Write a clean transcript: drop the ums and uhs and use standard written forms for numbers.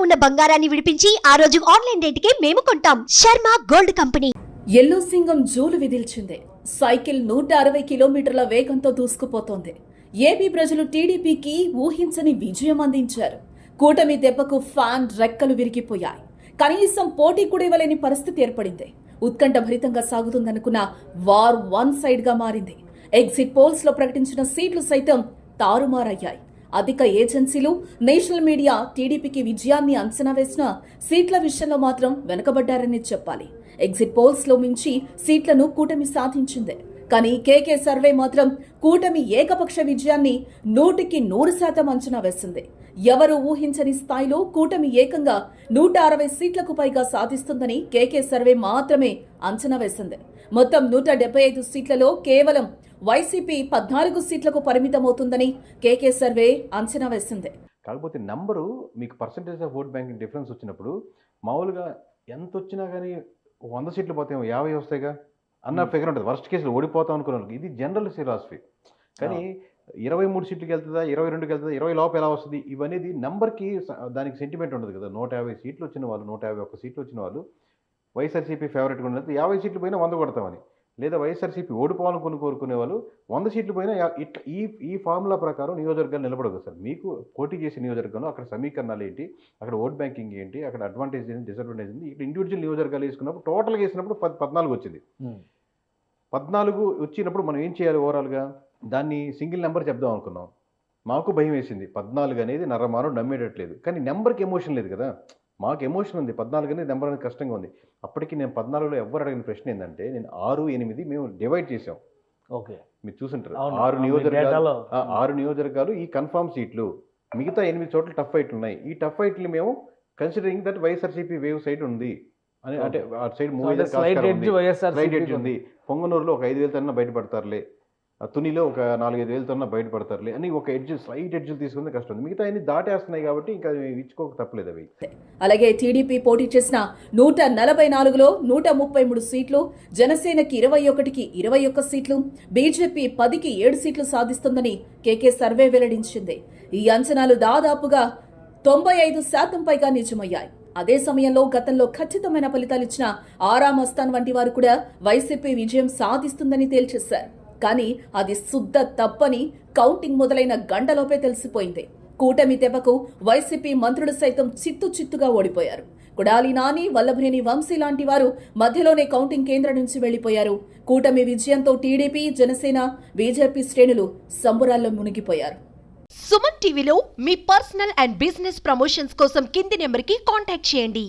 ఉన్న బంగారాన్ని విడిపించి ఆ రోజు ఆన్లైన్ రేటుకే మేము కొంటాం. Sharma gold company. ఎల్లో సింగం జూలు విదిల్చింది. సైకిల్ 160 కిలోమీటర్ల వేగంతో దూసుకుపోతోంది. ఏపీ ప్రజలు టీడీపీకి ఊహించని విజయం అందించారు. కూటమి దెబ్బకు ఫ్యాన్ రెక్కలు విరిగిపోయాయి. కనీసం పోటీ కూడా ఇవ్వలేని పరిస్థితి ఏర్పడింది. ఉత్కంఠభరితంగా సాగుతుందనుకున్న వార్ వన్ సైడ్ గా మారింది. ఎగ్జిట్ పోల్స్ లో ప్రకటించిన సీట్లు సైతం తారుమారయ్యాయి. అధిక ఏజెన్సీలు, నేషనల్ మీడియా టీడీపీకి విజయాన్ని అంచనా వేసిన సీట్ల విషయంలో మాత్రం వెనుకబడ్డారని చెప్పాలి. ఎగ్జిట్ పోల్స్ లో మించి సీట్లను కూటమి సాధించింది. కానీ కేకే సర్వే మాత్రం కూటమి ఏకపక్ష విజయాన్ని 100% అంచనా వేసింది. ఎవరు ఊహించని స్థాయిలో కూటమి ఏకంగా 160 సీట్లకు పైగా సాధిస్తుందని కేకే సర్వే మాత్రమే అంచనా వేసింది. మొత్తం 175 సీట్లలో కేవలం వైసీపీ 14 సీట్లకు పరిమితమవుతుందని కేకే సర్వే అంచనా వేసింది. కాకపోతే నంబరు మీకు percentage of vote banking difference వచ్చినప్పుడు మామూలుగా ఎంత వచ్చినా కానీ 100 సీట్లు పోతాయేమో 50 వస్తాయిగా అన్న ఫిగర్ ఉంటుంది. వర్స్ట్ కేసులో ఓడిపోతాం అనుకున్నాను. ఇది జనరల్ ఫిలాసఫీ. కానీ 23 సీట్లకి వెళ్తుందా, 22కి వెళ్తుందా, 20 లోపు ఎలా వస్తుంది, ఇవనేది నెంబర్కి దానికి సెంటిమెంట్ ఉండదు కదా. 150 సీట్లు వచ్చిన వాళ్ళు, 151 సీట్లు వచ్చిన వాళ్ళు వైఎస్ఆర్సీపీ ఫేవరెట్గా ఉండదు. 50 సీట్లు పోయినా 100 కొడతామని, లేదా వైఎస్ఆర్సీపీ ఓడిపోవాలని కోరుకునే వాళ్ళు 100 సీట్లు పోయినా ఇట్లా ఈ ఫార్ములా ప్రకారం నియోజకవర్గాలు నిలబడదు సార్. మీకు పోటీ చేసే నియోజకవర్గంలో అక్కడ సమీకరణాలు ఏంటి, అక్కడ ఓట్ బ్యాంకింగ్ ఏంటి, అక్కడ అడ్వాంటేజ్ ఏంటి, డిసడ్వాంటేజ్ ఏంటి, ఇక్కడ ఇండివిజువల్ నియోజకవర్గాలు వేసుకున్నప్పుడు టోటల్గా వేసినప్పుడు 14 వచ్చింది. 14 వచ్చినప్పుడు మనం ఏం చేయాలి? ఓవరాల్గా దాన్ని సింగిల్ నెంబర్ చెప్దాం అనుకున్నాం. మాకు భయం వేసింది. 14 అనేది నరమాను నమ్మేటట్లేదు. కానీ నెంబర్కి ఎమోషన్ లేదు కదా. మాకు ఎమోషన్ ఉంది. 14 అనేది నెంబర్ అనేది కష్టంగా ఉంది. అప్పటికి నేను 14లో ఎవరు అడిగిన ప్రశ్న ఏంటంటే, నేను 6, 8 మేము డివైడ్ చేసాం. ఓకే, మీరు చూసుంటారు. 6 నియోజకవర్గాలు ఈ కన్ఫర్మ్ సీట్లు, మిగతా 8 చోట్ల టఫ్ ఫైట్లు ఉన్నాయి. ఈ టఫ్ ఫైట్లు మేము considering that YSRCP wave side ఉంది అని, అంటే ఆ సైడ్ స్లైడ్ ఎడ్జ్ ఉంది. పొంగనూరులో ఒక 5,000 తన్నా బయటపడతారులే, తునిలో ఒక 4-5 తన్నా బయటపడతారులే అని ఒక ఎడ్జ్, స్లైట్ ఎడ్జ్ తీసుకుంది కష్టం. మిగతా అన్ని దాటేస్తున్నాయి కాబట్టి ఇంకా ఇచ్చుకోక తప్పలేదు అవి. అలాగే టీడీపీ పోటీ చేసిన 144లో 133 సీట్లు, జనసేనకి 21కి 21 సీట్లు, బీజేపీ 10కి 7 సీట్లు సాధిస్తుందని కేకే సర్వే వెల్లడించింది. ఈ అంచనాలు దాదాపుగా 95% పైగా నిజమయ్యాయి. అదే సమయంలో గతంలో ఖచ్చితమైన ఫలితాలిచ్చిన ఆరా మస్తాన్ వంటి వారు కూడా వైసీపీ విజయం సాధిస్తుందని తేల్చేశారు. కానీ అది శుద్ధ తప్పని కౌంటింగ్ మొదలైన గంటలోపే తెలిసిపోయింది. కూటమి దెబ్బకు వైసీపీ మంత్రులు సైతం చిత్తుగా ఓడిపోయారు. కొడాలి నాని, వల్లభనేని వంశీ లాంటి వారు మధ్యలోనే కౌంటింగ్ కేంద్రం నుంచి వెళ్లిపోయారు. కూటమి విజయంతో టీడీపీ, జనసేన, బీజేపీ శ్రేణులు సంబురాల్లో మునిగిపోయారు. సుమన్ టీవీలో మీ పర్సనల్ అండ్ బిజినెస్ ప్రమోషన్స్ కోసం కింది నెంబర్కి కాంటాక్ట్ చేయండి.